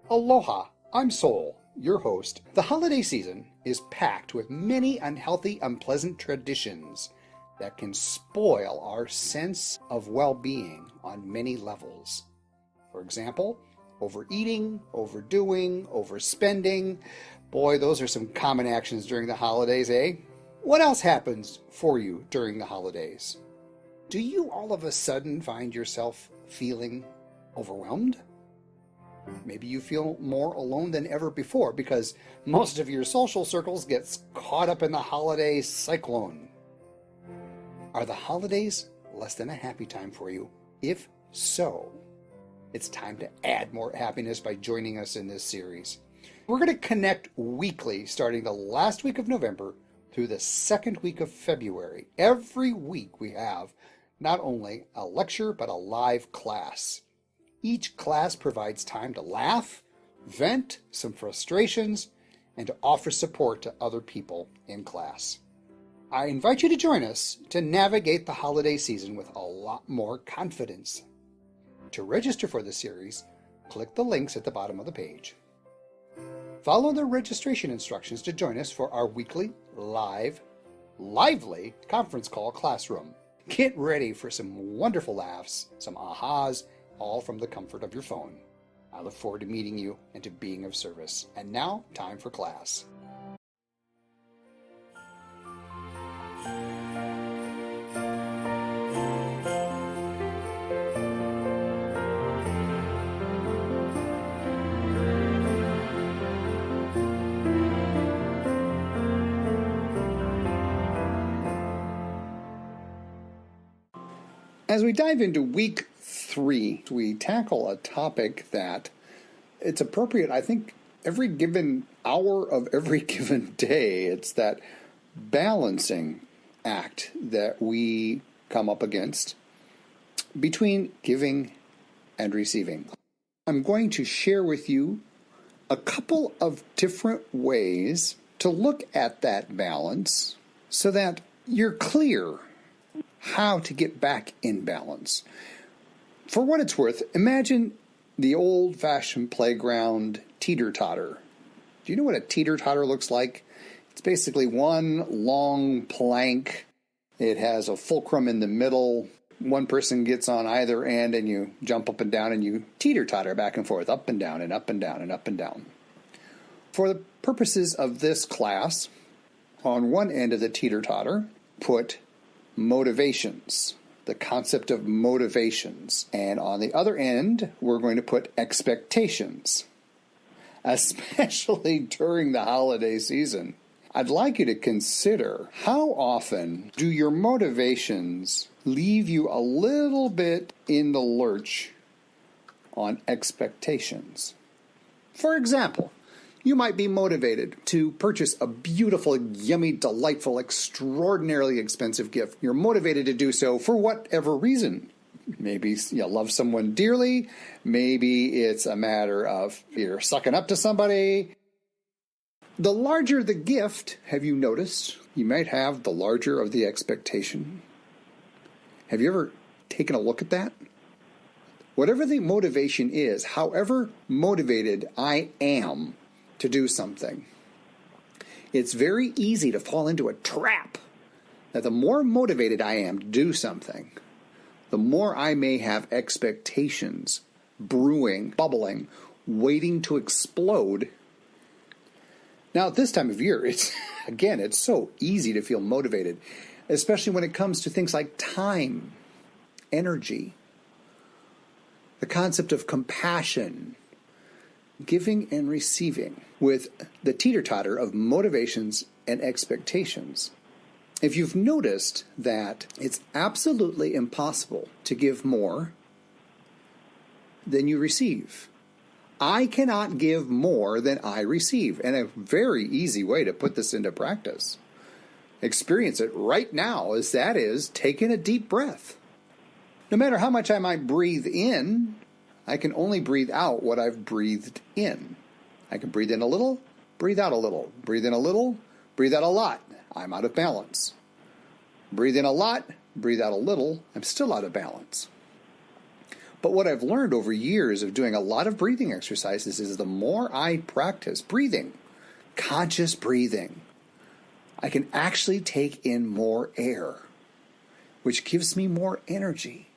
Aloha, I'm Sol, your host. The holiday season is packed with many unhealthy, unpleasant traditions that can spoil our sense of well-being on many levels. For example, overeating, overdoing, overspending. Boy, those are some common actions during the holidays, eh? What else happens for you during the holidays? Do you all of a sudden find yourself feeling overwhelmed? Maybe you feel more alone than ever before because most of your social circles gets caught up in the holiday cyclone. Are the holidays less than a happy time for you? If so, it's time to add more happiness by joining us in this series. We're going to connect weekly starting the last week of November through the second week of February. Every week we have not only a lecture but a live class. Each class provides time to laugh, vent some frustrations, and to offer support to other people in class. I invite you to join us to navigate the holiday season with a lot more confidence. To register for the series, click the links at the bottom of the page. Follow the registration instructions to join us for our weekly, lively conference call classroom. Get ready for some wonderful laughs, some ahas, all from the comfort of your phone. I look forward to meeting you and to being of service. And now, time for class. As we dive into week 3, we tackle a topic that it's appropriate, I think, every given hour of every given day. It's that balancing act that we come up against between giving and receiving. I'm going to share with you a couple of different ways to look at that balance so that you're clear how to get back in balance. For what it's worth, imagine the old-fashioned playground teeter-totter. Do you know what a teeter-totter looks like? It's basically one long plank. It has a fulcrum in the middle. One person gets on either end and you jump up and down and you teeter-totter back and forth, up and down and up and down and up and down. For the purposes of this class, on one end of the teeter-totter, put motivations, the concept of motivations. And on the other end, we're going to put expectations, especially during the holiday season. I'd like you to consider how often do your motivations leave you a little bit in the lurch on expectations. For example, you might be motivated to purchase a beautiful, yummy, delightful, extraordinarily expensive gift. You're motivated to do so for whatever reason. Maybe you love someone dearly. Maybe it's a matter of you're sucking up to somebody. The larger the gift, have you noticed, you might have the larger of the expectation. Have you ever taken a look at that? Whatever the motivation is, however motivated I am to do something, it's very easy to fall into a trap that the more motivated I am to do something, the more I may have expectations brewing, bubbling, waiting to explode. Now, at this time of year, it's so easy to feel motivated, especially when it comes to things like time, energy, the concept of compassion, giving and receiving, with the teeter-totter of motivations and expectations. If you've noticed that it's absolutely impossible to give more than you receive. I cannot give more than I receive. And a very easy way to put this into practice, experience it right now, is taking a deep breath. No matter how much I might breathe in, I can only breathe out what I've breathed in. I can breathe in a little, breathe out a little. Breathe in a little, breathe out a lot. I'm out of balance. Breathe in a lot, breathe out a little. I'm still out of balance. But what I've learned over years of doing a lot of breathing exercises is the more I practice breathing, conscious breathing, I can actually take in more air, which gives me more energy.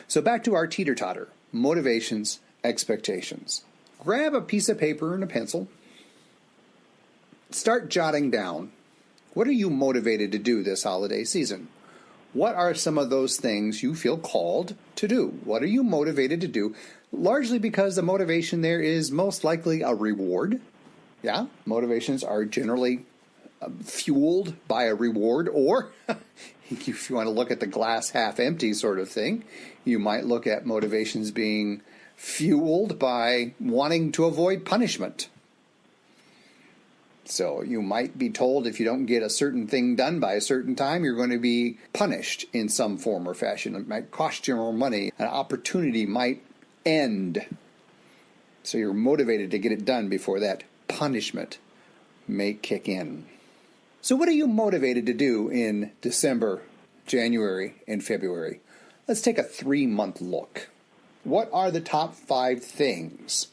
So back to our teeter-totter, motivations, expectations. Grab a piece of paper and a pencil. Start jotting down. What are you motivated to do this holiday season? What are some of those things you feel called to do? What are you motivated to do? Largely because the motivation there is most likely a reward. Yeah, motivations are generally fueled by a reward, or if you want to look at the glass half empty sort of thing, you might look at motivations being fueled by wanting to avoid punishment. So you might be told if you don't get a certain thing done by a certain time, you're going to be punished in some form or fashion. It might cost you more money. An opportunity might end. So you're motivated to get it done before that punishment may kick in. So what are you motivated to do in December, January, and February? Let's take a 3-month look. What are the top 5 things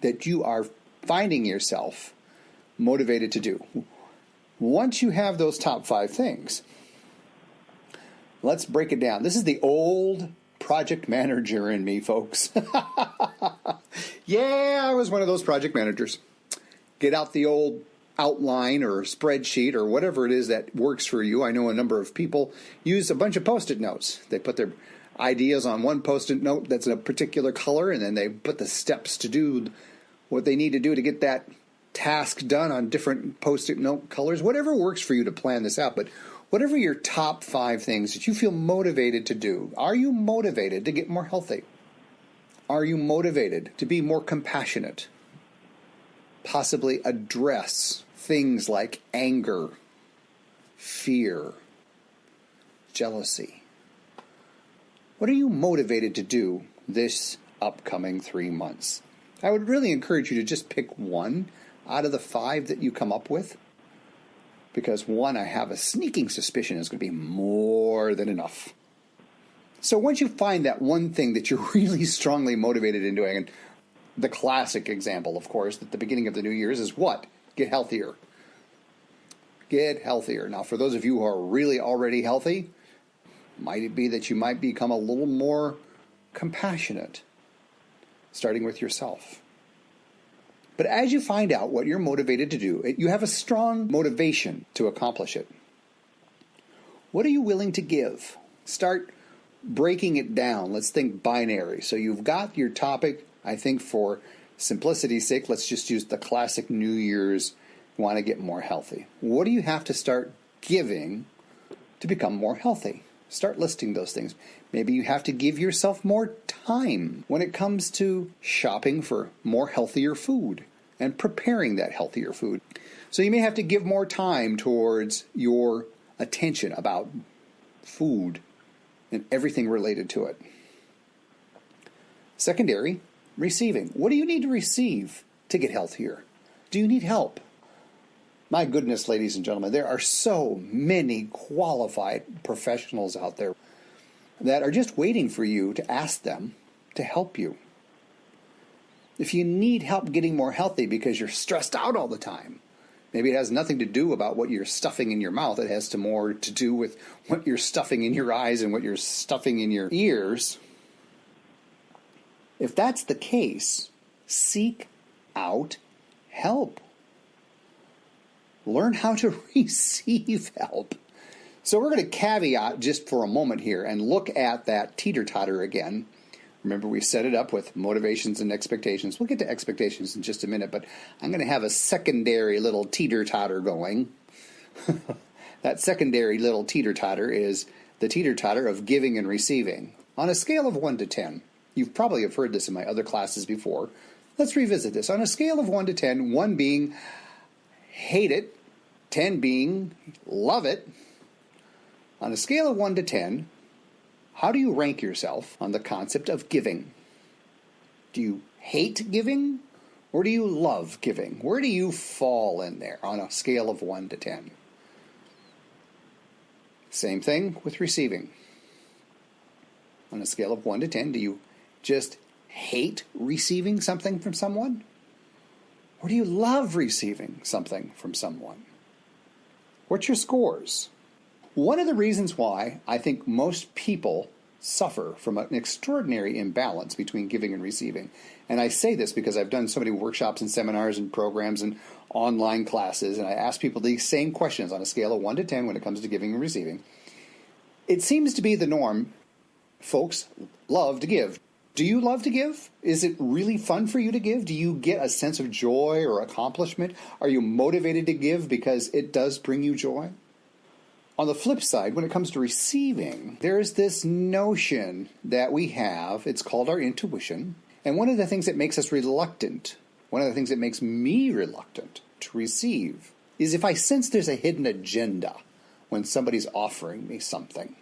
that you are finding yourself motivated to do? Once you have those top 5 things, let's break it down. This is the old project manager in me, folks. Yeah, I was one of those project managers. Get out the old outline or spreadsheet or whatever it is that works for you. I know a number of people use a bunch of Post-it notes. They put their ideas on one Post-it note that's a particular color, and then they put the steps to do what they need to do to get that task done on different Post-it note colors. Whatever works for you to plan this out, but whatever your top 5 things that you feel motivated to do, are you motivated to get more healthy? Are you motivated to be more compassionate? Possibly address things like anger, fear, jealousy. What are you motivated to do this upcoming 3 months? I would really encourage you to just pick one out of the 5 that you come up with, because one, I have a sneaking suspicion is going to be more than enough. So once you find that one thing that you're really strongly motivated in doing, and the classic example, of course, at the beginning of the New Year's is what? Get healthier. Get healthier. Now, for those of you who are really already healthy, might it be that you might become a little more compassionate, starting with yourself. But as you find out what you're motivated to do, you have a strong motivation to accomplish it. What are you willing to give? Start breaking it down. Let's think binary. So you've got your topic. I think for simplicity's sake, let's just use the classic New Year's, want to get more healthy. What do you have to start giving to become more healthy? Start listing those things. Maybe you have to give yourself more time when it comes to shopping for more healthier food and preparing that healthier food. So you may have to give more time towards your attention about food and everything related to it. Secondary, receiving. What do you need to receive to get healthier? Do you need help? My goodness, ladies and gentlemen, there are so many qualified professionals out there that are just waiting for you to ask them to help you. If you need help getting more healthy because you're stressed out all the time, maybe it has nothing to do about what you're stuffing in your mouth. It has more to do with what you're stuffing in your eyes and what you're stuffing in your ears. If that's the case, seek out help. Learn how to receive help. So we're going to caveat just for a moment here and look at that teeter-totter again. Remember, we set it up with motivations and expectations. We'll get to expectations in just a minute, but I'm going to have a secondary little teeter-totter going. That secondary little teeter-totter is the teeter-totter of giving and receiving. On a scale of 1 to 10, you probably have heard this in my other classes before. Let's revisit this. On a scale of 1 to 10, 1 being hate it, 10 being love it. On a scale of 1 to 10, how do you rank yourself on the concept of giving? Do you hate giving or do you love giving? Where do you fall in there on a scale of 1 to 10? Same thing with receiving. On a scale of 1 to 10, do you just hate receiving something from someone? Or do you love receiving something from someone? What's your scores? One of the reasons why I think most people suffer from an extraordinary imbalance between giving and receiving, and I say this because I've done so many workshops and seminars and programs and online classes, and I ask people these same questions on a scale of 1 to 10 when it comes to giving and receiving. It seems to be the norm. Folks love to give. Do you love to give? Is it really fun for you to give? Do you get a sense of joy or accomplishment? Are you motivated to give because it does bring you joy? On the flip side, when it comes to receiving, there's this notion that we have, it's called our intuition, and one of the things that makes us reluctant, one of the things that makes me reluctant to receive, is if I sense there's a hidden agenda when somebody's offering me something.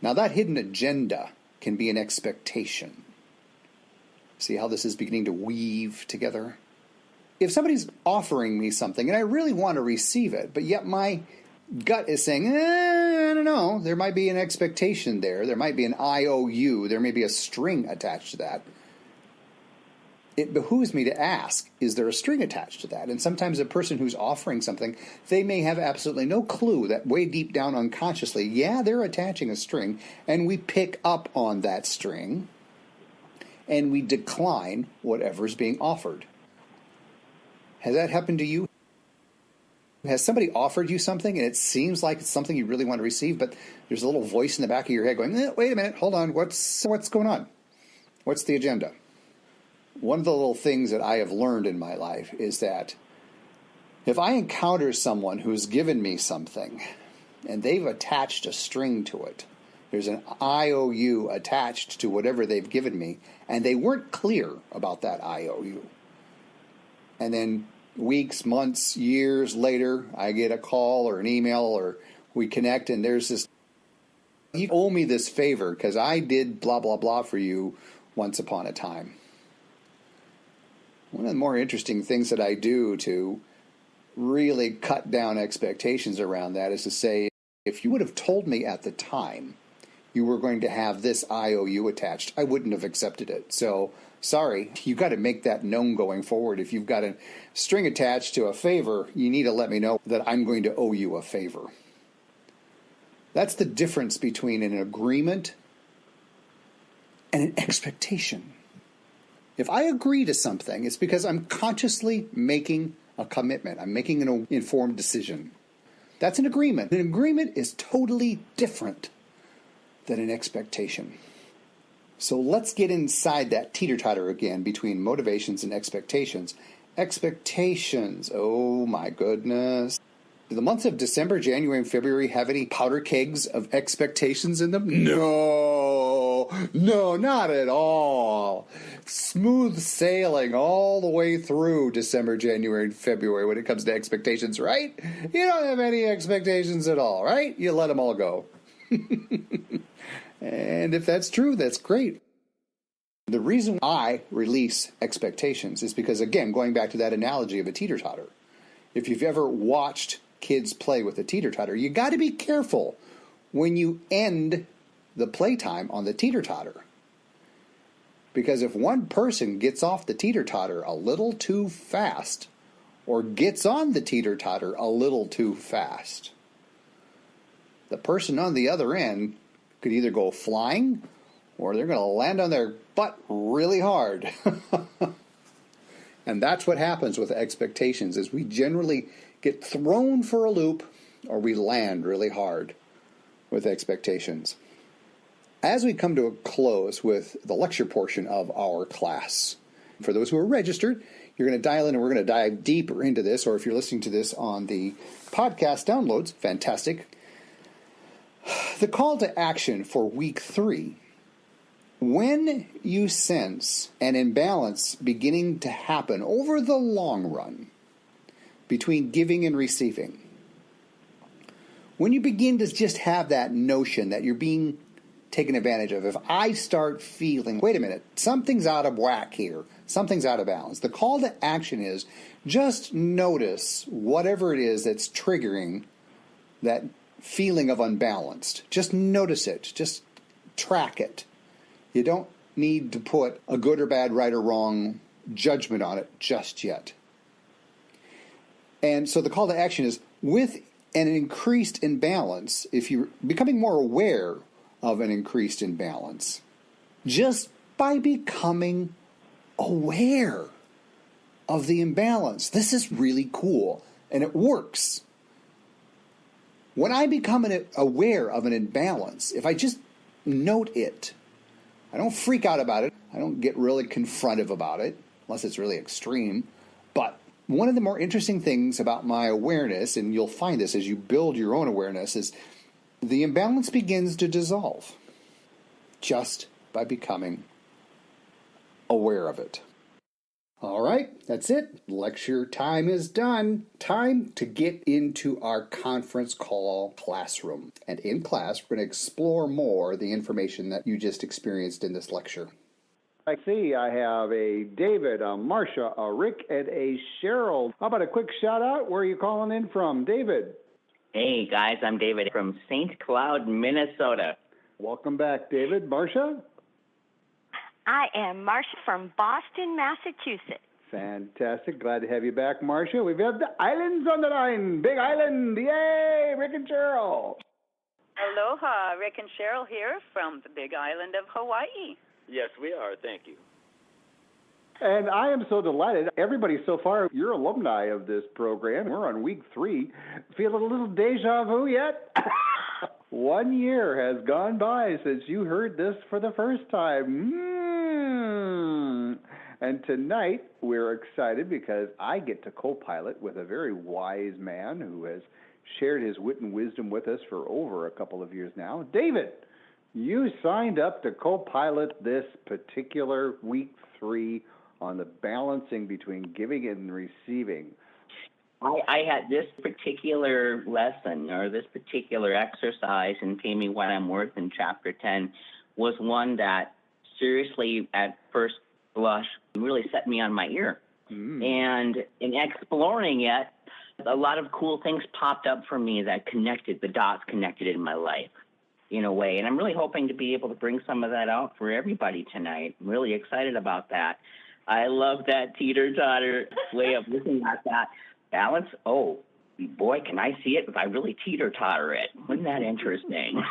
Now that hidden agenda can be an expectation. See how this is beginning to weave together? If somebody's offering me something and I really want to receive it, but yet my gut is saying, I don't know, there might be an expectation there. There might be an IOU. There may be a string attached to that. It behooves me to ask, is there a string attached to that? And sometimes a person who's offering something, they may have absolutely no clue that way deep down unconsciously, yeah, they're attaching a string, and we pick up on that string, and we decline whatever's being offered. Has that happened to you? Has somebody offered you something, and it seems like it's something you really want to receive, but there's a little voice in the back of your head going, wait a minute, hold on, what's going on? What's the agenda? One of the little things that I have learned in my life is that if I encounter someone who's given me something and they've attached a string to it, there's an IOU attached to whatever they've given me, and they weren't clear about that IOU. And then weeks, months, years later, I get a call or an email or we connect and there's this, you owe me this favor because I did blah, blah, blah for you once upon a time. One of the more interesting things that I do to really cut down expectations around that is to say, if you would have told me at the time you were going to have this IOU attached, I wouldn't have accepted it. So, sorry, you've got to make that known going forward. If you've got a string attached to a favor, you need to let me know that I'm going to owe you a favor. That's the difference between an agreement and an expectation. If I agree to something, it's because I'm consciously making a commitment. I'm making an informed decision. That's an agreement. An agreement is totally different than an expectation. So let's get inside that teeter-totter again between motivations and expectations. Expectations, oh my goodness. Do the months of December, January, and February have any powder kegs of expectations in them? No, not at all. Smooth sailing all the way through December, January, and February when it comes to expectations, right? You don't have any expectations at all, right? You let them all go. And if that's true, that's great. The reason I release expectations is because, again, going back to that analogy of a teeter-totter, if you've ever watched kids play with a teeter-totter, you got to be careful when you end the playtime on the teeter-totter. Because if one person gets off the teeter-totter a little too fast or gets on the teeter-totter a little too fast, the person on the other end could either go flying or they're going to land on their butt really hard. And that's what happens with expectations, is we generally get thrown for a loop or we land really hard with expectations. As we come to a close with the lecture portion of our class, for those who are registered, you're going to dial in and we're going to dive deeper into this, or if you're listening to this on the podcast downloads, fantastic. The call to action for week 3. When you sense an imbalance beginning to happen over the long run between giving and receiving, when you begin to just have that notion that you're being taken advantage of, if I start feeling, wait a minute, something's out of whack here, something's out of balance, the call to action is just notice whatever it is that's triggering that feeling of unbalanced. Just notice it. Just track it. You don't need to put a good or bad, right or wrong judgment on it just yet. And so the call to action is, with an increased imbalance, if you're becoming more aware of an increased imbalance, just by becoming aware of the imbalance. This is really cool, and it works. When I become aware of an imbalance, if I just note it, I don't freak out about it, I don't get really confrontive about it, unless it's really extreme, but one of the more interesting things about my awareness, and you'll find this as you build your own awareness, is the imbalance begins to dissolve just by becoming aware of it. All right, that's it. Lecture time is done. Time to get into our conference call classroom. And in class, we're going to explore more the information that you just experienced in this lecture. I see I have a David, a Marcia, a Rick, and a Cheryl. How about a quick shout out? Where are you calling in from, David? Hey, guys, I'm David from St. Cloud, Minnesota. Welcome back, David. Marcia? I am Marcia from Boston, Massachusetts. Fantastic. Glad to have you back, Marcia. We've got the islands on the line. Big Island. Yay! Rick and Cheryl. Aloha, Rick and Cheryl here from the Big Island of Hawaii. Yes, we are. Thank you. And I am so delighted. Everybody so far, you're alumni of this program. We're on week 3. Feeling a little deja vu yet? 1 year has gone by since you heard this for the first time. And tonight, we're excited because I get to co-pilot with a very wise man who has shared his wit and wisdom with us for over a couple of years now. David, you signed up to co-pilot this particular week 3 on the balancing between giving and receiving. I had this particular lesson or this particular exercise in Pay Me What I'm Worth in Chapter 10 was one that seriously, at first blush, really set me on my ear. And in exploring it, a lot of cool things popped up for me that connected, the dots connected in my life in a way. And I'm really hoping to be able to bring some of that out for everybody tonight. I'm really excited about that. I love that teeter-totter way of looking at that. Balance, oh, boy, can I see it if I really teeter-totter it. Wasn't that interesting?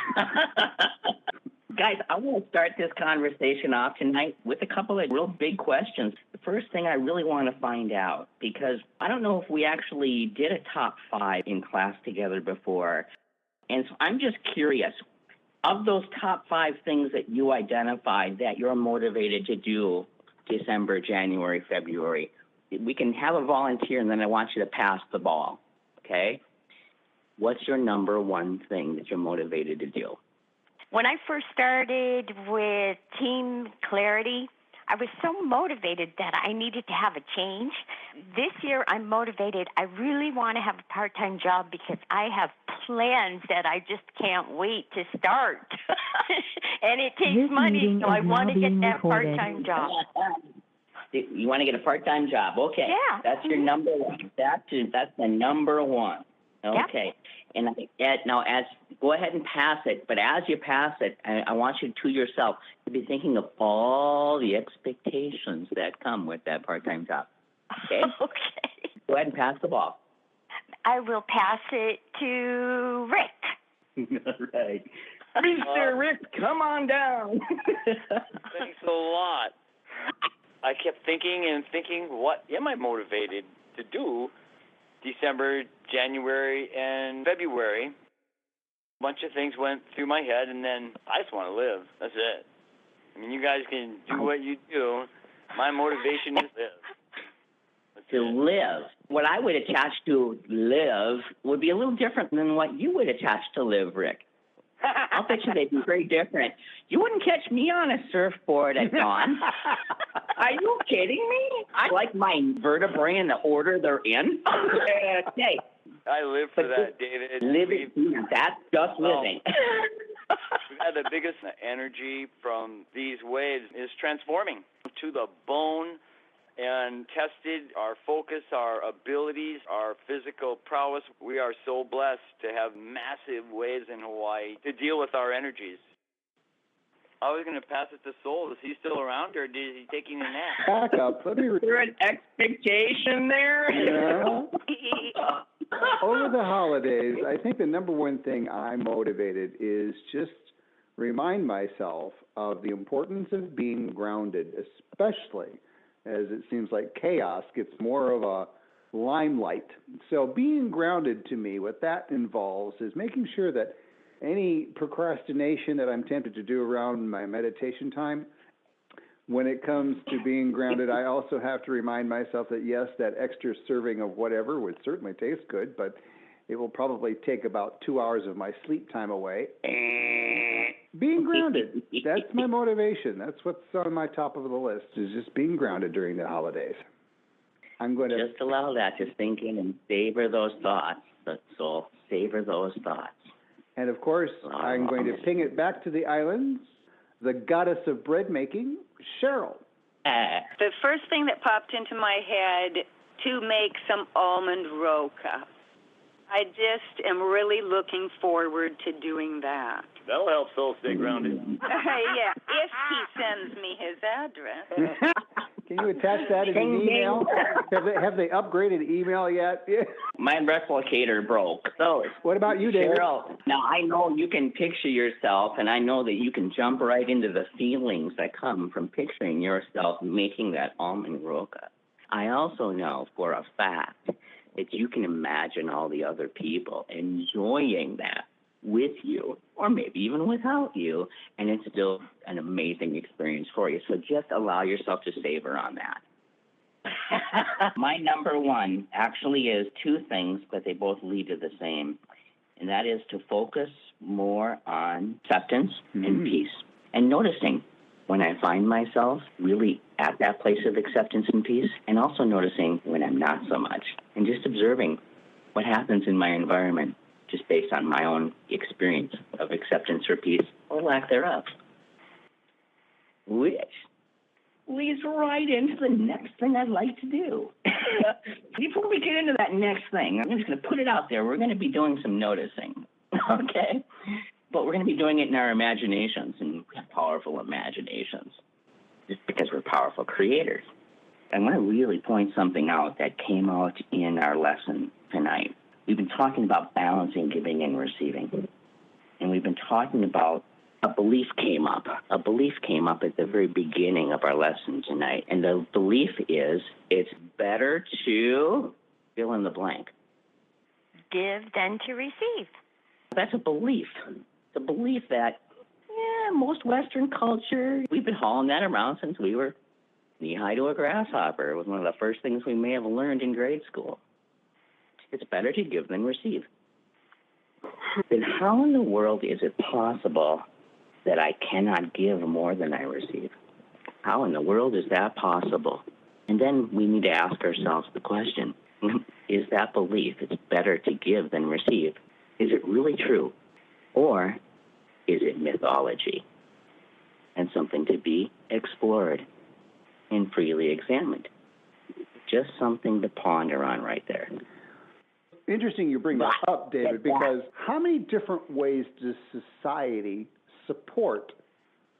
Guys, I want to start this conversation off tonight with a couple of real big questions. The first thing I really want to find out, because I don't know if we actually did a top 5 in class together before, and so I'm just curious, of those top 5 things that you identified that you're motivated to do December, January, February, we can have a volunteer, and then I want you to pass the ball, okay? What's your number one thing that you're motivated to do? When I first started with Team Clarity, I was so motivated that I needed to have a change. This year, I'm motivated. I really want to have a part-time job because I have plans that I just can't wait to start. And it takes money, so I want to get that part-time job. You want to get a part-time job. Okay. Yeah. That's your number one. That's the number one. Okay. Yep. And now, go ahead and pass it. But as you pass it, I want you to yourself to be thinking of all the expectations that come with that part-time job. Okay? Okay. Go ahead and pass the ball. I will pass it to Rick. All right. Mr. Rick, come on down. Thanks a lot. I kept thinking, what am I motivated to do December, January, and February? A bunch of things went through my head, and then I just want to live. That's it. I mean, you guys can do what you do. My motivation is live. To live. What I would attach to live would be a little different than what you would attach to live, Rick. I'll bet you they'd be very different. You wouldn't catch me on a surfboard at dawn. Are you kidding me? I like my vertebrae in the order they're in. Okay. I live for that, David. Living, that's just living. We've had the biggest energy from these waves is transforming to the bone and tested our focus, our abilities, our physical prowess. We are so blessed to have massive waves in Hawaii to deal with our energies. I was going to pass it to Soul. Is he still around, or is he taking a nap? Back up. Let me. Is there an expectation there? Yeah. Over the holidays, I think the number one thing I'm motivated is just remind myself of the importance of being grounded, especially as it seems like chaos gets more of a limelight. So being grounded to me, what that involves is making sure that any procrastination that I'm tempted to do around my meditation time, when it comes to being grounded, I also have to remind myself that, yes, that extra serving of whatever would certainly taste good, but it will probably take about 2 hours of my sleep time away. Being grounded, that's my motivation. That's what's on my top of the list, is just being grounded during the holidays. I'm going to just allow that to sink in and savor those thoughts. So savor those thoughts. And of course, I'm going to ping it back to the islands, the goddess of bread making, Cheryl. The first thing that popped into my head, to make some almond roca. I just am really looking forward to doing that. That'll help Soul stay grounded. Yeah, if he sends me his address. Can you attach that in an email? Have they upgraded email yet? My replicator broke. So what about you, David? Cheryl, now I know you can picture yourself, and I know that you can jump right into the feelings that come from picturing yourself making that almond roca. I also know for a fact that you can imagine all the other people enjoying that with you, or maybe even without you, and it's still an amazing experience for you. So just allow yourself to savor on that. My number one actually is two things, but they both lead to the same, and that is to focus more on acceptance and peace, and noticing when I find myself really at that place of acceptance and peace, and also noticing when I'm not so much, and just observing what happens in my environment just based on my own experience of acceptance or peace, or lack thereof. Which leads right into the next thing I'd like to do. Before we get into that next thing, I'm just going to put it out there. We're going to be doing some noticing, okay? But we're going to be doing it in our imaginations, and we have powerful imaginations, just because we're powerful creators. I want to really point something out that came out in our lesson tonight. We've been talking about balancing giving and receiving, and we've been talking about a belief came up. A belief came up at the very beginning of our lesson tonight, and the belief is it's better to fill in the blank. Give than to receive. That's a belief. It's a belief that, most Western culture, we've been hauling that around since we were knee-high to a grasshopper. It was one of the first things we may have learned in grade school. It's better to give than receive. Then how in the world is it possible that I cannot give more than I receive? How in the world is that possible? And then we need to ask ourselves the question, is that belief, it's better to give than receive, is it really true? Or is it mythology and something to be explored and freely examined? Just something to ponder on right there. Interesting you bring that up, David, because how many different ways does society support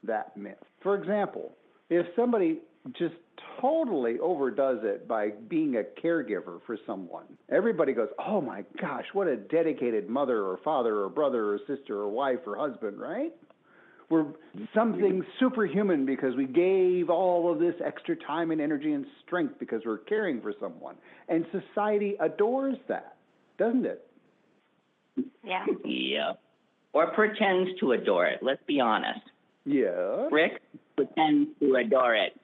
that myth? For example, if somebody just totally overdoes it by being a caregiver for someone, everybody goes, oh my gosh, what a dedicated mother or father or brother or sister or wife or husband, right? We're something superhuman because we gave all of this extra time and energy and strength because we're caring for someone. And society adores that, doesn't it? Yeah. Yeah. Or pretends to adore it. Let's be honest. Yeah. Rick pretends to adore it.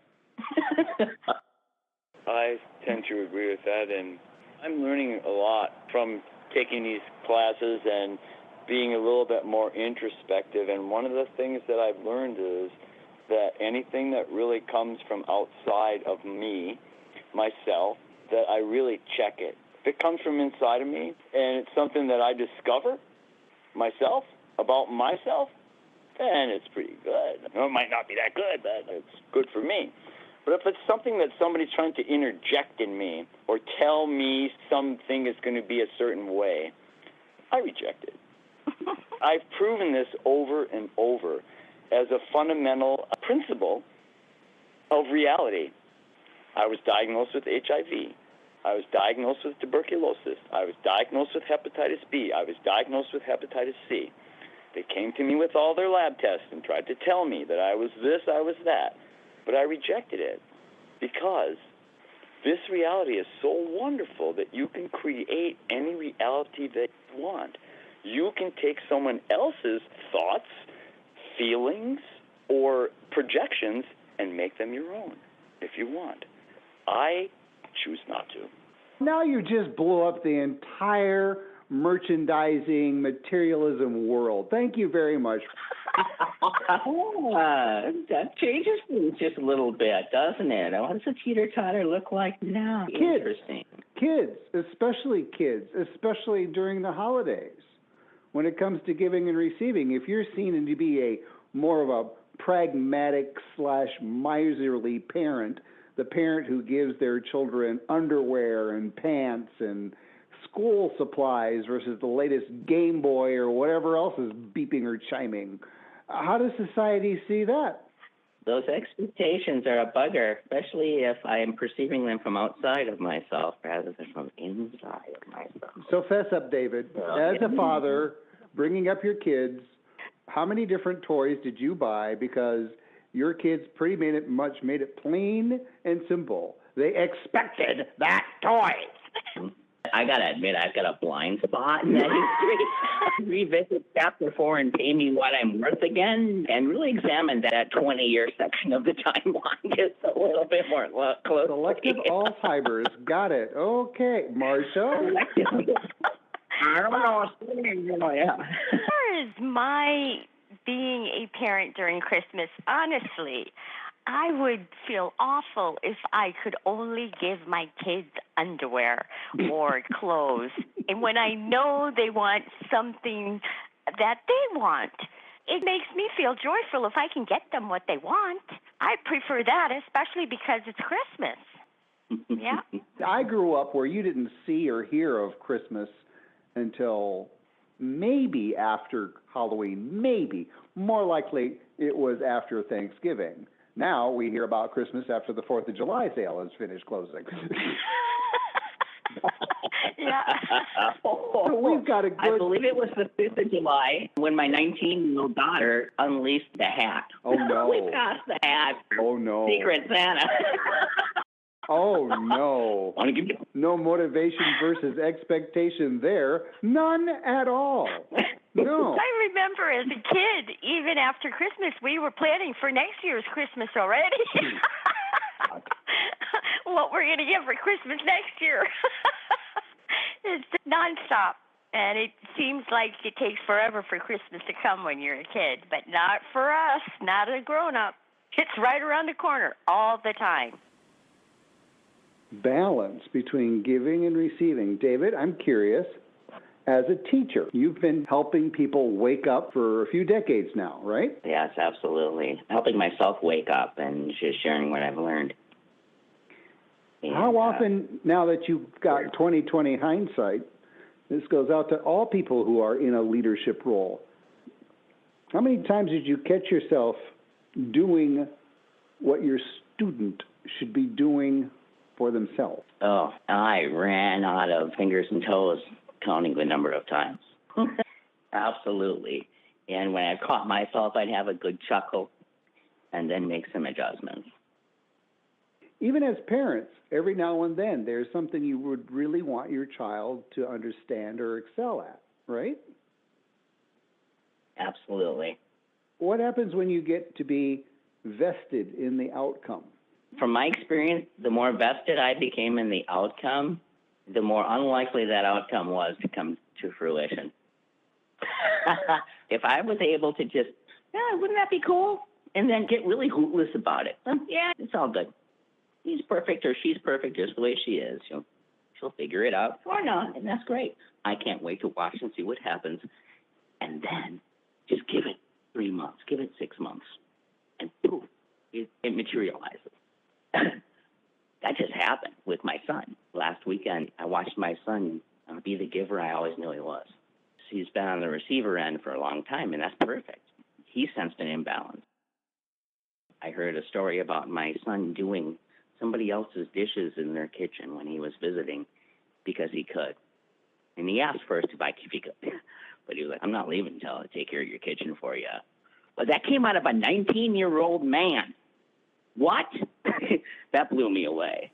I tend to agree with that, and I'm learning a lot from taking these classes and being a little bit more introspective. And one of the things that I've learned is that anything that really comes from outside of me, myself, that I really check it. If it comes from inside of me and it's something that I discover myself, about myself, then it's pretty good. It might not be that good, but it's good for me. But if it's something that somebody's trying to interject in me or tell me something is going to be a certain way, I reject it. I've proven this over and over. as a fundamental principle of reality. I was diagnosed with HIV. I was diagnosed with tuberculosis. I was diagnosed with hepatitis B. I was diagnosed with hepatitis C. They came to me with all their lab tests and tried to tell me that I was this, I was that. But I rejected it because this reality is so wonderful that you can create any reality that you want. You can take someone else's thoughts, feelings, or projections and make them your own if you want. I choose not to. Now you just blew up the entire merchandising materialism world. Thank you very much. That changes things just a little bit, doesn't it? What does a teeter-totter look like now? Interesting. Kids, especially during the holidays. When it comes to giving and receiving, if you're seen to be a more of a pragmatic / miserly parent, the parent who gives their children underwear and pants and school supplies versus the latest Game Boy or whatever else is beeping or chiming, how does society see that? Those expectations are a bugger, especially if I am perceiving them from outside of myself rather than from inside of myself. So fess up, David. As a father, bringing up your kids, how many different toys did you buy? Because your kids pretty made it plain and simple. They expected that toy. I gotta admit, I've got a blind spot in that history. Revisit chapter 4 and pay me what I'm worth again, and really examine that 20-year section of the timeline just a little bit more closely. Selective Alzheimer's. Got it. Okay, Marcia. I don't know. Yeah. As far as my being a parent during Christmas, honestly, I would feel awful if I could only give my kids underwear or clothes. And when I know they want something that they want, it makes me feel joyful if I can get them what they want. I prefer that, especially because it's Christmas. Yeah. I grew up where you didn't see or hear of Christmas until maybe after Halloween, maybe. More likely it was after Thanksgiving. Now we hear about Christmas after the 4th of July sale is finished closing. Yeah. So we've got a good... I believe it was the 5th of July when my 19-year-old daughter unleashed the hat. Oh, no. We passed the hat. Oh, no. Secret Santa. Oh, no. No motivation versus expectation there. None at all. No. I remember as a kid, even after Christmas, we were planning for next year's Christmas already. What we're going to get for Christmas next year. It's nonstop. And it seems like it takes forever for Christmas to come when you're a kid, but not for us, not a grown-up. It's right around the corner all the time. Balance between giving and receiving. David, I'm curious, as a teacher, you've been helping people wake up for a few decades now, right? Yes, absolutely. Helping myself wake up and just sharing what I've learned. And, how often, now that you've got 20/20 hindsight, this goes out to all people who are in a leadership role, how many times did you catch yourself doing what your student should be doing for themselves? Oh, I ran out of fingers and toes counting the number of times. Absolutely. And when I caught myself, I'd have a good chuckle and then make some adjustments. Even as parents, every now and then, there's something you would really want your child to understand or excel at, right? Absolutely. What happens when you get to be vested in the outcome? From my experience, the more vested I became in the outcome, the more unlikely that outcome was to come to fruition. If I was able to just, wouldn't that be cool? And then get really hootless about it. Yeah, it's all good. He's perfect or she's perfect just the way she is. She'll figure it out or not, and that's great. I can't wait to watch and see what happens. And then just give it 3 months, give it 6 months, and poof, it materializes. That just happened with my son. Last weekend, I watched my son be the giver I always knew he was. He's been on the receiver end for a long time, and that's perfect. He sensed an imbalance. I heard a story about my son doing somebody else's dishes in their kitchen when he was visiting because he could. And he asked first if he could. But he was like, I'm not leaving until I take care of your kitchen for you. But that came out of a 19-year-old man. What? That blew me away.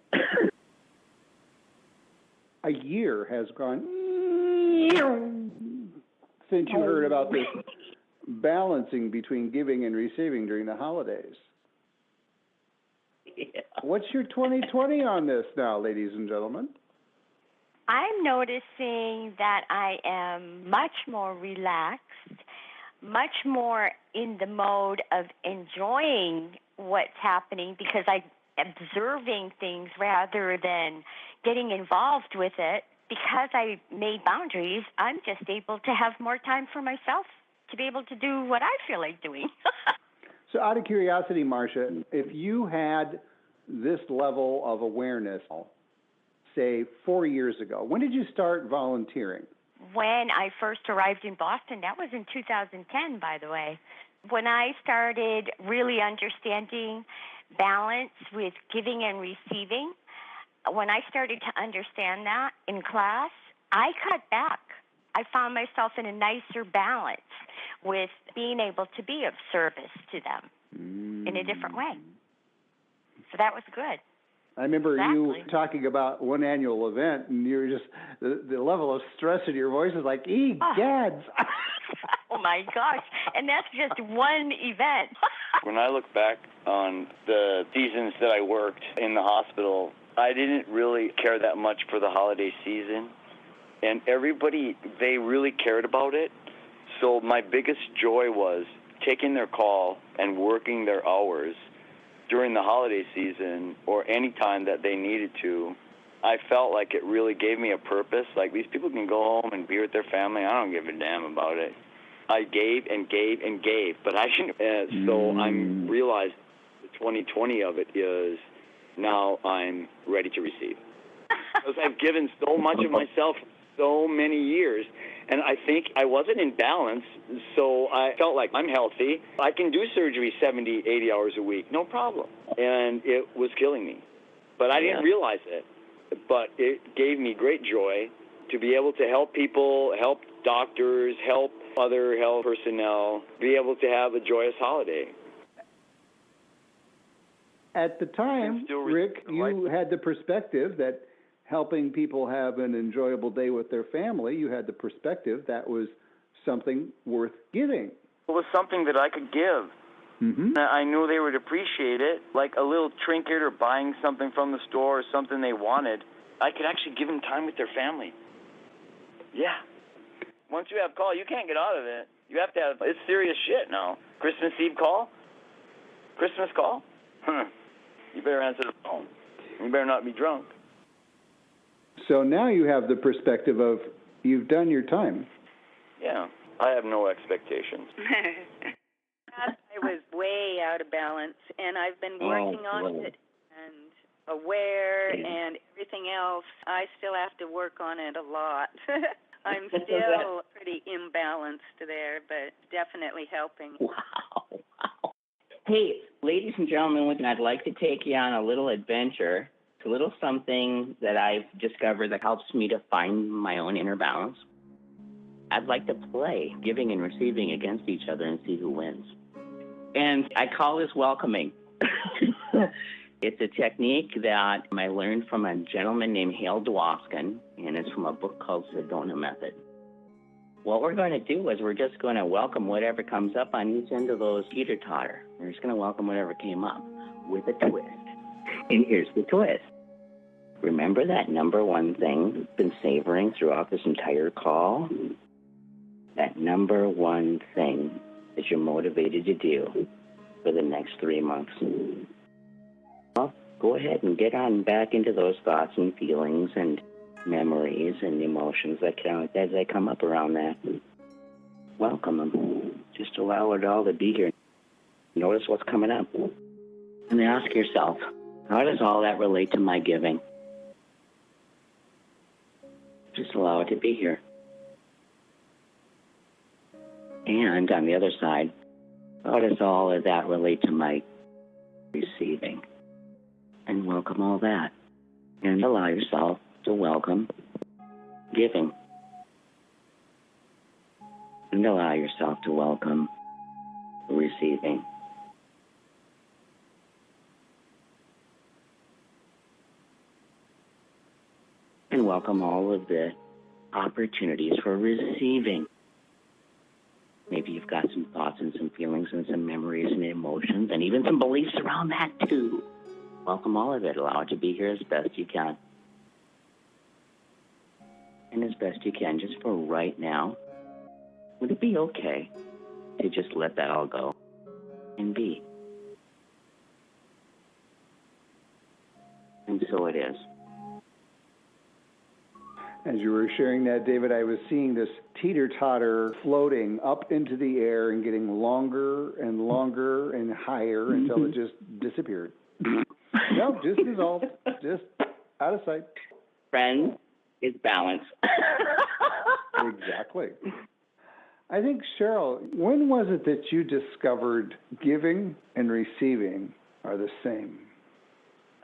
A year has gone since you heard about this balancing between giving and receiving during the holidays. Yeah. What's your 2020 on this now, ladies and gentlemen? I'm noticing that I am much more relaxed, much more in the mode of enjoying what's happening because I'm observing things rather than getting involved with it. Because I made boundaries, I'm just able to have more time for myself to be able to do what I feel like doing. So out of curiosity, Marcia, if you had this level of awareness, say 4 years ago, when did you start volunteering? When I first arrived in Boston, that was in 2010, by the way. When I started really understanding balance with giving and receiving, when I started to understand that in class, I cut back. I found myself in a nicer balance with being able to be of service to them in a different way. So that was good. I remember Exactly. you talking about one annual event, and you're just, the level of stress in your voice is like, gads. Oh, my gosh. And that's just one event. When I look back on the seasons that I worked in the hospital, I didn't really care that much for the holiday season. And everybody, they really cared about it. So my biggest joy was taking their call and working their hours during the holiday season or any time that they needed to. I felt like it really gave me a purpose. Like, these people can go home and be with their family. I don't give a damn about it. I gave and gave and gave. But I shouldn't. So I'm realized the 2020 of it is now I'm ready to receive. Because I've given so much of myself so many years, and I think I wasn't in balance, so I felt like I'm healthy. I can do surgery 70, 80 hours a week, no problem. And it was killing me. But I didn't realize it. But it gave me great joy to be able to help people, help doctors, help other health personnel, be able to have a joyous holiday. At the time, Rick, you had the perspective that helping people have an enjoyable day with their family, you had the perspective that was something worth giving. It was something that I could give. Mm-hmm. I knew they would appreciate it, like a little trinket or buying something from the store or something they wanted. I could actually give them time with their family. Yeah. Once you have call, you can't get out of it. You have to have, it's serious shit now. Christmas Eve call? Christmas call? You better answer the phone. You better not be drunk. So now you have the perspective of you've done your time. Yeah. I have no expectations. I was way out of balance, and I've been working on it and aware and everything else. I still have to work on it a lot. I'm still pretty imbalanced there, but definitely helping. Wow. Hey, ladies and gentlemen, I'd like to take you on a little adventure. It's a little something that I've discovered that helps me to find my own inner balance. I'd like to play giving and receiving against each other and see who wins. And I call this welcoming. It's a technique that I learned from a gentleman named Hale Dwoskin, and it's from a book called Sedona Method. What we're going to do is we're just going to welcome whatever comes up on each end of those teeter-totter. We're just going to welcome whatever came up with a twist. And here's the twist. Remember that number one thing you've been savoring throughout this entire call? That number one thing that you're motivated to do for the next 3 months. Well, go ahead and get on back into those thoughts and feelings and memories and emotions that as they come up around that. Welcome them. Just allow it all to be here. Notice what's coming up. And then ask yourself, how does all that relate to my giving? Just allow it to be here. And on the other side, how does all of that relate to my receiving. And welcome all that. And allow yourself to welcome giving. And allow yourself to welcome receiving. And welcome all of the opportunities for receiving. Maybe you've got some thoughts and some feelings and some memories and emotions and even some beliefs around that too. Welcome all of it. Allow it to be here as best you can. And as best you can, just for right now, would it be okay to just let that all go and be? And so it is. As you were sharing that, David, I was seeing this teeter-totter floating up into the air and getting longer and higher until it just disappeared. No, just dissolved, just out of sight. Friend is balance. Exactly. I think, Cheryl, when was it that you discovered giving and receiving are the same?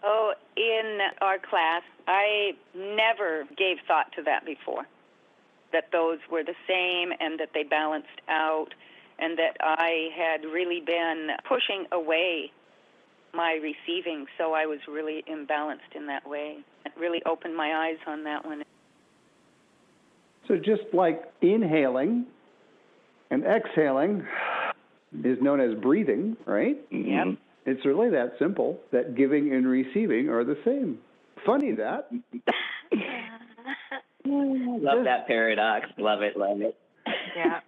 Oh, in our class, I never gave thought to that before, that those were the same and that they balanced out, and that I had really been pushing away my receiving, so I was really imbalanced in that way. It really opened my eyes on that one. So just like inhaling and exhaling is known as breathing, right? Yep. It's really that simple, that giving and receiving are the same. Funny that. Love that paradox. Love it, love it. Yeah.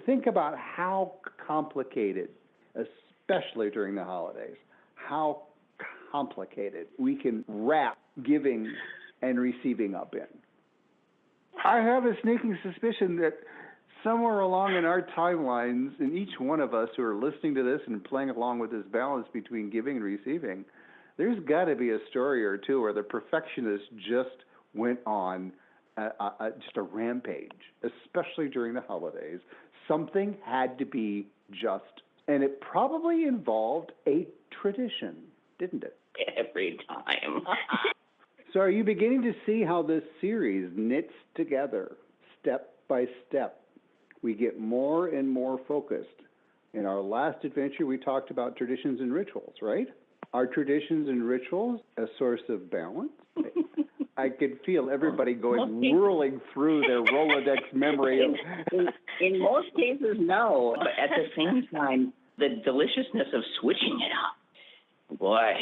Think about how complicated, especially during the holidays, how complicated we can wrap giving and receiving up in. I have a sneaking suspicion that somewhere along in our timelines, in each one of us who are listening to this and playing along with this balance between giving and receiving, there's got to be a story or two where the perfectionist just went on just a rampage, especially during the holidays. Something had to be just. And it probably involved a tradition, didn't it? Every time. So are you beginning to see how this series knits together step by step? We get more and more focused. In our last adventure, we talked about traditions and rituals, right? Are traditions and rituals a source of balance? I could feel everybody whirling through their Rolodex memory of... In most cases, no. But at the same time, the deliciousness of switching it up. Boy,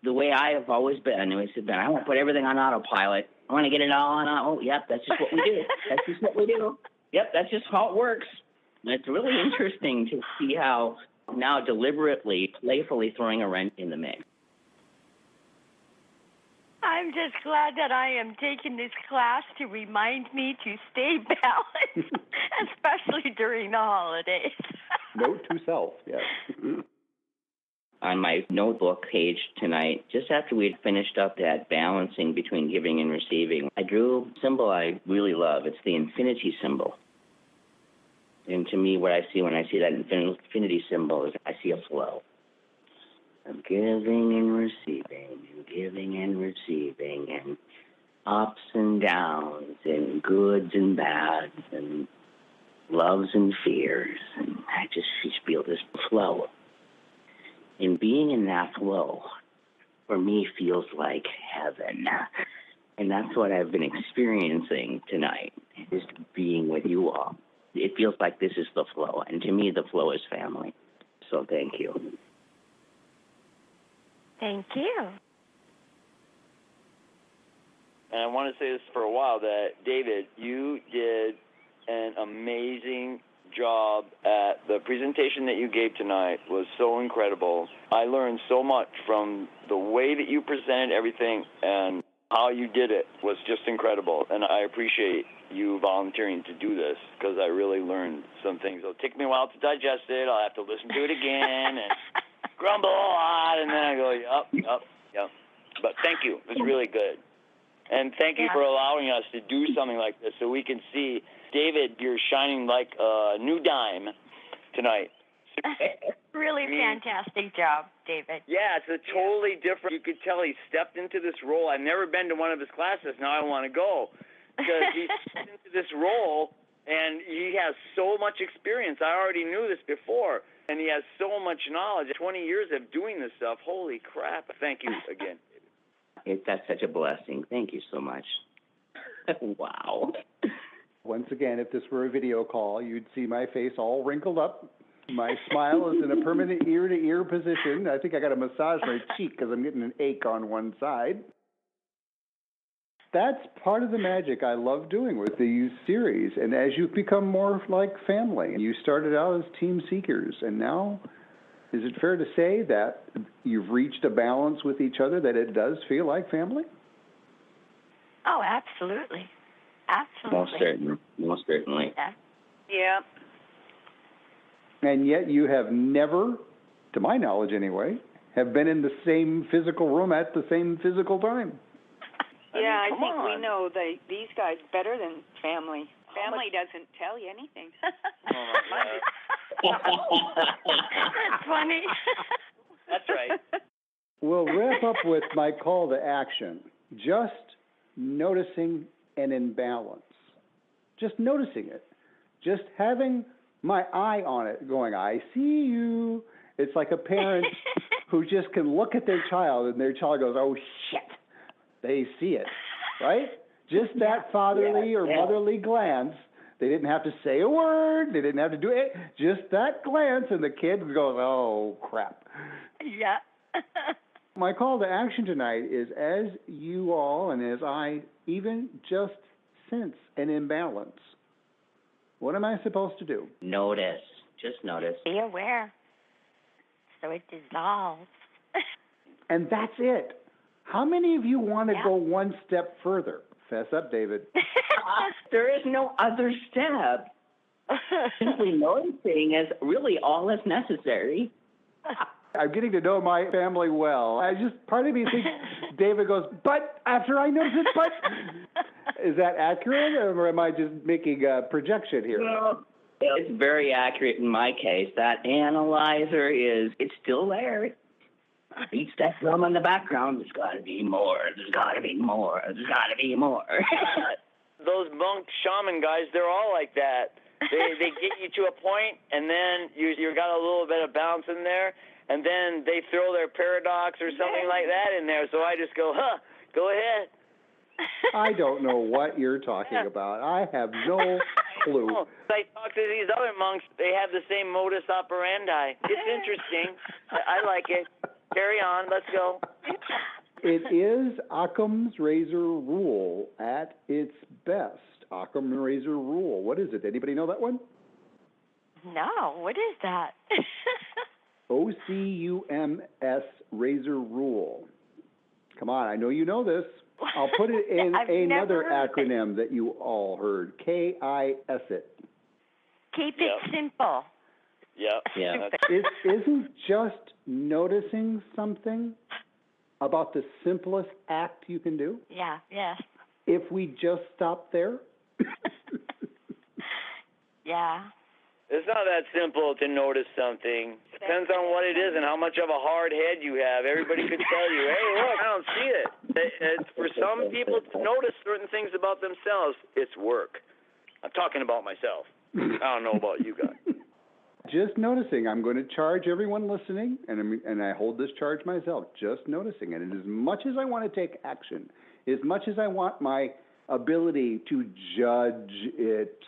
the way I have always been, I want to put everything on autopilot. I want to get it all on. Oh, yep, that's just what we do. That's just what we do. Yep, that's just how it works. And it's really interesting to see how now deliberately, playfully throwing a wrench in the mix. I'm just glad that I am taking this class to remind me to stay balanced, especially during the holidays. Note to self, yes. On my notebook page tonight, just after we'd finished up that balancing between giving and receiving, I drew a symbol I really love. It's the infinity symbol. And to me, what I see when I see that infinity symbol is I see a flow of giving and receiving, and ups and downs, and goods and bads, and loves and fears. And I just feel this flow. And being in that flow, for me, feels like heaven. And that's what I've been experiencing tonight, just being with you all. It feels like this is the flow. And to me, the flow is family. So thank you. Thank you. And I want to say this for a while, that, David, you did an amazing job at the presentation that you gave tonight. Was so incredible. I learned so much from the way that you presented everything, and how you did it was just incredible. And I appreciate you volunteering to do this, because I really learned some things. It'll take me a while to digest it. I'll have to listen to it again and grumble a lot, and then I go, yep. But thank you. It was really good. And thank you for allowing us to do something like this so we can see. David, you're shining like a new dime tonight. Really fantastic job, David. Yeah, it's a totally different. You could tell he stepped into this role. I've never been to one of his classes. Now I want to go because he stepped into this role, and he has so much experience. I already knew this before, and he has so much knowledge. 20 years of doing this stuff. Holy crap! Thank you again. That's such a blessing. Thank you so much. Wow. Once again, if this were a video call, you'd see my face all wrinkled up. My smile is in a permanent ear-to-ear position. I think I got to massage my cheek because I'm getting an ache on one side. That's part of the magic I love doing with these series. And as you become more like family, you started out as team seekers, and now, is it fair to say that you've reached a balance with each other that it does feel like family? Oh, absolutely. Absolutely. Most certainly. Yeah. And yet you have never, to my knowledge anyway, have been in the same physical room at the same physical time. Yeah, I come think on. we know these guys better than family. Family doesn't tell you anything. Oh my God. That's funny. That's right. We'll wrap up with my call to action. Just noticing an imbalance. Just noticing it. Just having my eye on it, going, I see you. It's like a parent who just can look at their child and their child goes, oh, shit. They see it, right? Just that fatherly or motherly glance. They didn't have to say a word. They didn't have to do it. Just that glance, and the kid goes, oh, crap. Yeah. My call to action tonight is, as you all and as I even just sense an imbalance, what am I supposed to do? Notice. Just notice. Be aware. So it dissolves. And that's it. How many of you want to go one step further? Fess up, David. There is no other step. Simply noticing is really all that's necessary. I'm getting to know my family well. Part of me thinks David goes, but after I notice it, but. Is that accurate, or am I just making a projection here? Well, it's very accurate in my case. That analyzer it's still there. It beats that drum in the background. There's got to be more. There's got to be more. There's got to be more. Those monk shaman guys, they're all like that. They get you to a point, and then you got a little bit of bounce in there, and then they throw their paradox or something like that in there. So I just go, go ahead. I don't know what you're talking about. I have no clue. I talk to these other monks. They have the same modus operandi. It's interesting. I like it. Carry on. Let's go. It is Occam's razor rule at its best. Occam's razor rule. What is it? Anybody know that one? No. What is that? OCUMS razor rule. Come on. I know you know this. I'll put it in another acronym that you all heard. KIS it. Keep it simple. Yeah. It isn't just noticing something about the simplest act you can do. Yeah, yes. If we just stop there. Yeah. It's not that simple to notice something. Depends on what it is and how much of a hard head you have. Everybody could tell you, hey, look, I don't see it. For some people to notice certain things about themselves, it's work. I'm talking about myself. I don't know about you guys. Just noticing. I'm going to charge everyone listening, and I hold this charge myself, just noticing. And as much as I want to take action, as much as I want my ability to judge it,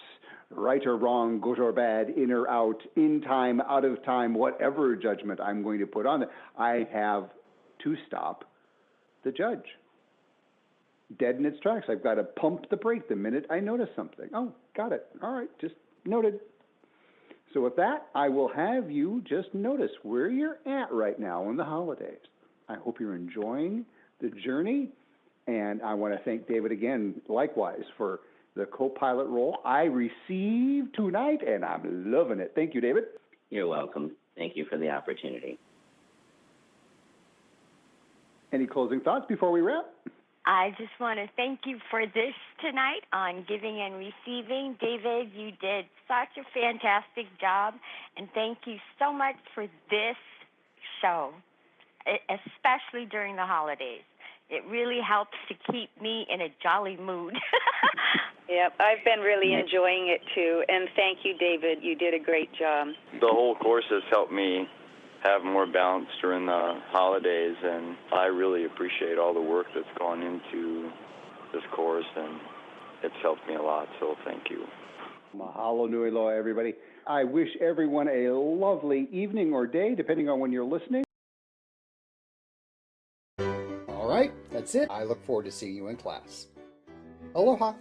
right or wrong, good or bad, in or out, in time, out of time, whatever judgment I'm going to put on it, I have to stop the judge. Dead in its tracks. I've got to pump the brake the minute I notice something. Oh, got it. All right, just noted. So with that, I will have you just notice where you're at right now in the holidays. I hope you're enjoying the journey, and I want to thank David again, likewise, for the co-pilot role I received tonight, and I'm loving it. Thank you, David. You're welcome. Thank you for the opportunity. Any closing thoughts before we wrap? I just want to thank you for this tonight on Giving and Receiving. David, you did such a fantastic job, and thank you so much for this show, especially during the holidays. It really helps to keep me in a jolly mood. Yep, I've been really enjoying it too, and thank you, David. You did a great job. The whole course has helped me have more balance during the holidays, and I really appreciate all the work that's gone into this course, and it's helped me a lot, so thank you. Mahalo nui loa, everybody. I wish everyone a lovely evening or day, depending on when you're listening. All right, that's it. I look forward to seeing you in class. Aloha.